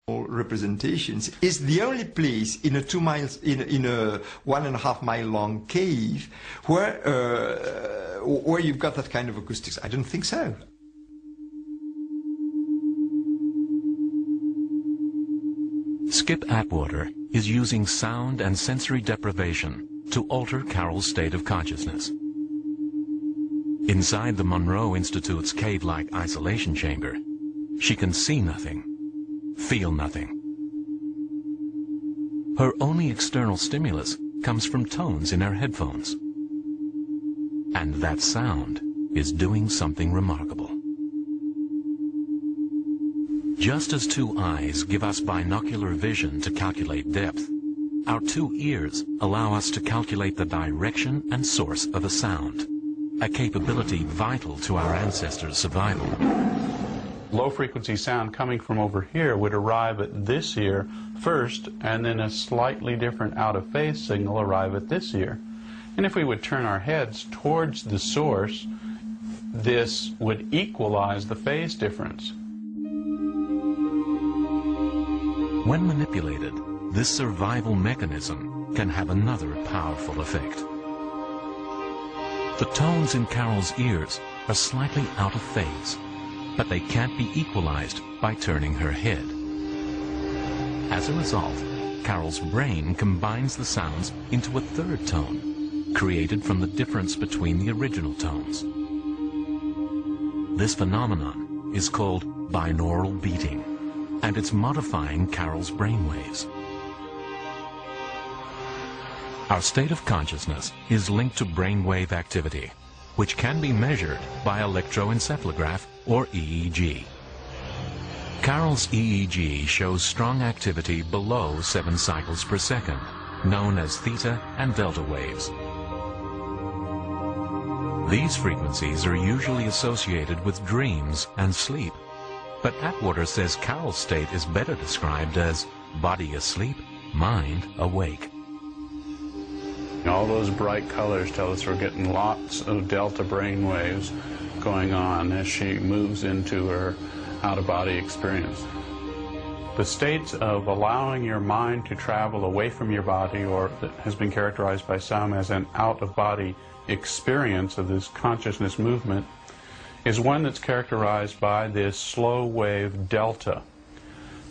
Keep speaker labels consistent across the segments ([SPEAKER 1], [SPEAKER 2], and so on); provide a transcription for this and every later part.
[SPEAKER 1] representations is the only place in a 2 miles in a 1.5 mile long cave where you've got that kind of acoustics. I don't think so.
[SPEAKER 2] Skip Atwater is using sound and sensory deprivation to alter Carol's state of consciousness. Inside the Monroe Institute's cave-like isolation chamber, she can see nothing, feel nothing. Her only external stimulus comes from tones in her headphones. And that sound is doing something remarkable. Just as 2 eyes give us binocular vision to calculate depth, our 2 ears allow us to calculate the direction and source of a sound, a capability vital to our ancestors' survival.
[SPEAKER 3] Low-frequency sound coming from over here would arrive at this ear first, and then a slightly different out-of-phase signal arrive at this ear. And if we would turn our heads towards the source, this would equalize the phase difference.
[SPEAKER 2] When manipulated, this survival mechanism can have another powerful effect. The tones in Carol's ears are slightly out of phase, but they can't be equalized by turning her head. As a result, Carol's brain combines the sounds into a third tone, created from the difference between the original tones. This phenomenon is called binaural beating, and it's modifying Carol's brainwaves. Our state of consciousness is linked to brainwave activity, which can be measured by electroencephalograph or EEG. Carol's EEG shows strong activity below 7 cycles per second, known as theta and delta waves. These frequencies are usually associated with dreams and sleep, but Atwater says Carol's state is better described as body asleep, mind awake.
[SPEAKER 3] All those bright colors tell us we're getting lots of delta brain waves going on as she moves into her out-of-body experience. The states of allowing your mind to travel away from your body, or that has been characterized by some as an out-of-body experience of this consciousness movement, is one that's characterized by this slow wave delta.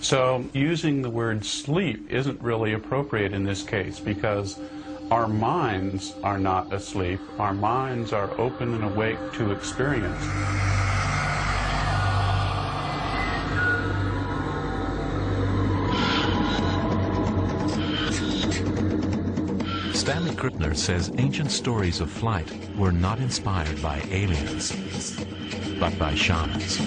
[SPEAKER 3] So using the word sleep isn't really appropriate in this case, because our minds are not asleep. Our minds are open and awake to experience.
[SPEAKER 2] Stanley Krippner says ancient stories of flight were not inspired by aliens, but by shamans.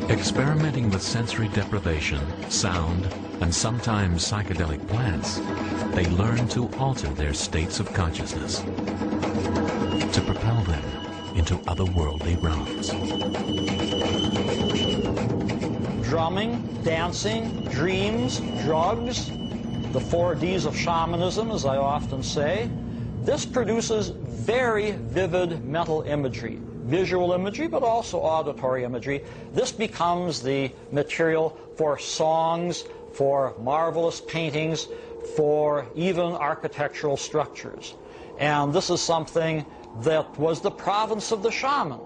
[SPEAKER 2] Experimenting with sensory deprivation, sound, and sometimes psychedelic plants, they learn to alter their states of consciousness, to propel them into otherworldly realms.
[SPEAKER 4] Drumming, dancing, dreams, drugs, the 4 Ds of shamanism, as I often say. This produces very vivid mental imagery, visual imagery, but also auditory imagery. This becomes the material for songs, for marvelous paintings, for even architectural structures. And this is something that was the province of the shaman.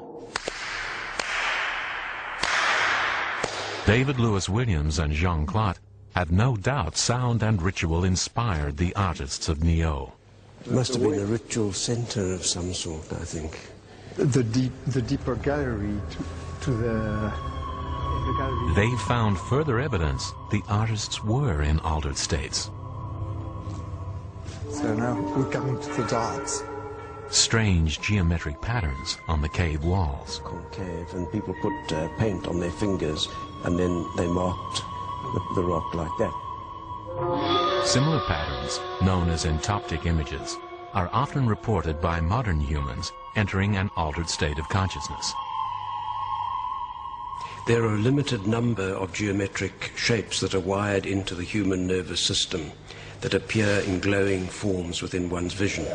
[SPEAKER 2] David Lewis Williams and Jean Clot have no doubt sound and ritual inspired the artists of Neo.
[SPEAKER 5] It must have been a ritual center of some sort, I think.
[SPEAKER 1] The deeper gallery to the gallery.
[SPEAKER 2] They found further evidence the artists were in altered states.
[SPEAKER 1] So now we're coming to the dots.
[SPEAKER 2] Strange geometric patterns on the cave walls.
[SPEAKER 5] Concave, and people put paint on their fingers, and then they marked the rock like that.
[SPEAKER 2] Similar patterns, known as entoptic images, are often reported by modern humans entering an altered state of consciousness.
[SPEAKER 5] There are a limited number of geometric shapes that are wired into the human nervous system that appear in glowing forms within one's vision.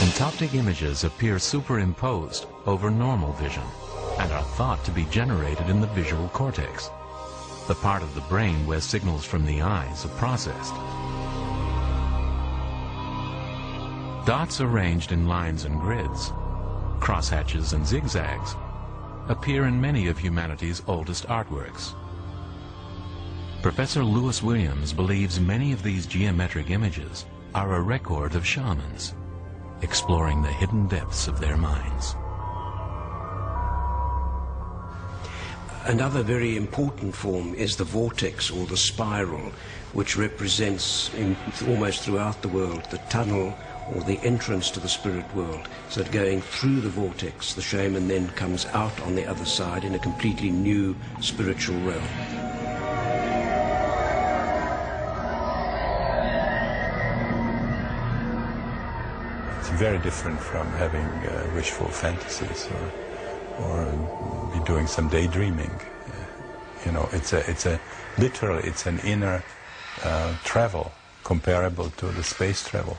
[SPEAKER 2] Entoptic images appear superimposed over normal vision. and are thought to be generated in the visual cortex, the part of the brain where signals from the eyes are processed. Dots arranged in lines and grids, crosshatches and zigzags, appear in many of humanity's oldest artworks. Professor Lewis Williams believes many of these geometric images are a record of shamans, exploring the hidden depths of their minds.
[SPEAKER 5] Another very important form is the vortex or the spiral, which represents almost throughout the world the tunnel or the entrance to the spirit world. So that going through the vortex, the shaman then comes out on the other side in a completely new spiritual realm.
[SPEAKER 6] It's very different from having wishful fantasies or be doing some daydreaming. You know, it's literally an inner travel comparable to the space travel.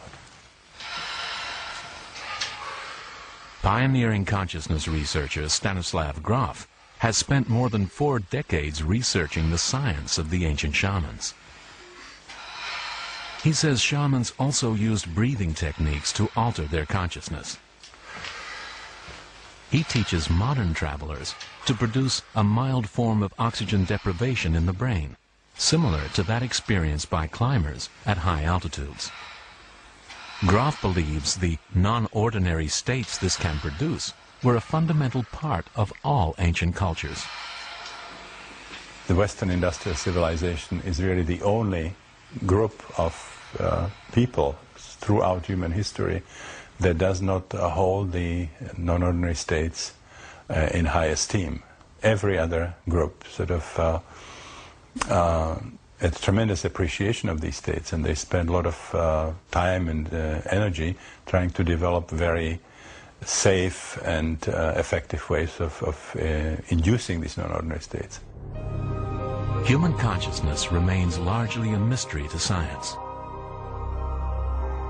[SPEAKER 2] Pioneering consciousness researcher Stanislav Grof has spent more than 4 decades researching the science of the ancient shamans. He says shamans also used breathing techniques to alter their consciousness. He teaches modern travelers to produce a mild form of oxygen deprivation in the brain, similar to that experienced by climbers at high altitudes. Grof believes the non-ordinary states this can produce were a fundamental part of all ancient cultures.
[SPEAKER 6] The Western industrial civilization is really the only group of people throughout human history that does not hold the non-ordinary states in high esteem. Every other group sort of a tremendous appreciation of these states, and they spend a lot of time and energy trying to develop very safe and effective ways of inducing these non-ordinary states.
[SPEAKER 2] Human consciousness remains largely a mystery to science.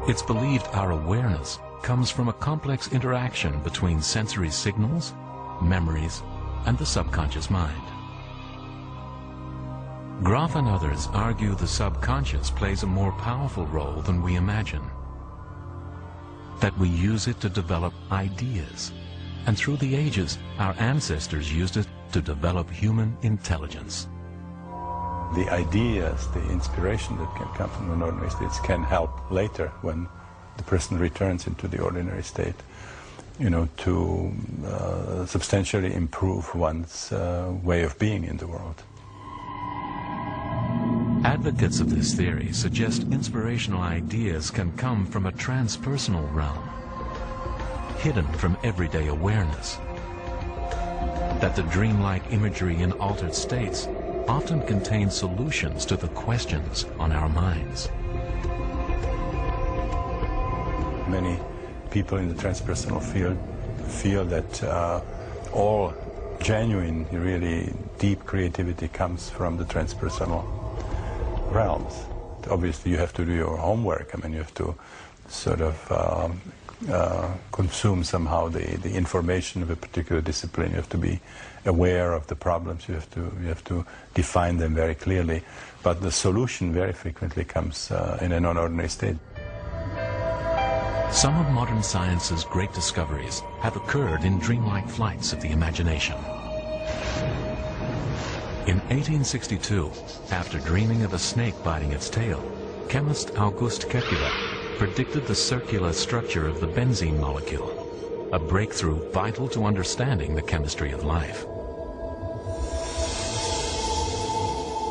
[SPEAKER 2] It's believed our awareness comes from a complex interaction between sensory signals, memories, and the subconscious mind. Grof and others argue the subconscious plays a more powerful role than we imagine. That we use it to develop ideas, and through the ages, our ancestors used it to develop human intelligence.
[SPEAKER 6] The ideas, the inspiration that can come from the non-ordinary states can help later when the person returns into the ordinary state, you know, to substantially improve one's way of being in the world.
[SPEAKER 2] Advocates of this theory suggest inspirational ideas can come from a transpersonal realm, hidden from everyday awareness. That the dreamlike imagery in altered states often contains solutions to the questions on our minds.
[SPEAKER 6] Many people in the transpersonal field feel that all genuine, really deep creativity comes from the transpersonal realms. Obviously, you have to do your homework. I mean, you have to sort of consume somehow the information of a particular discipline. You have to be aware of the problems. You have to define them very clearly. But the solution very frequently comes in a non-ordinary state.
[SPEAKER 2] Some of modern science's great discoveries have occurred in dreamlike flights of the imagination. In 1862, after dreaming of a snake biting its tail, chemist August Kekule predicted the circular structure of the benzene molecule, a breakthrough vital to understanding the chemistry of life.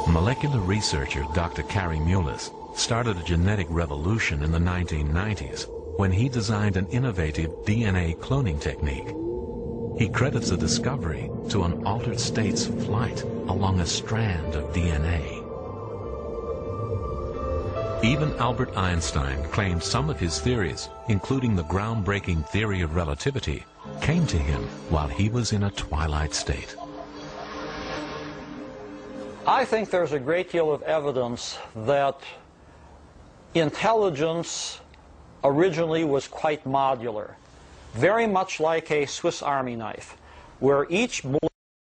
[SPEAKER 2] Molecular researcher Dr. Kari Mullis started a genetic revolution in the 1990s when he designed an innovative DNA cloning technique. He credits the discovery to an altered state's flight along a strand of DNA. Even Albert Einstein claimed some of his theories, including the groundbreaking theory of relativity, came to him while he was in a twilight state.
[SPEAKER 4] I think there's a great deal of evidence that intelligence originally was quite modular, very much like a Swiss Army knife. where each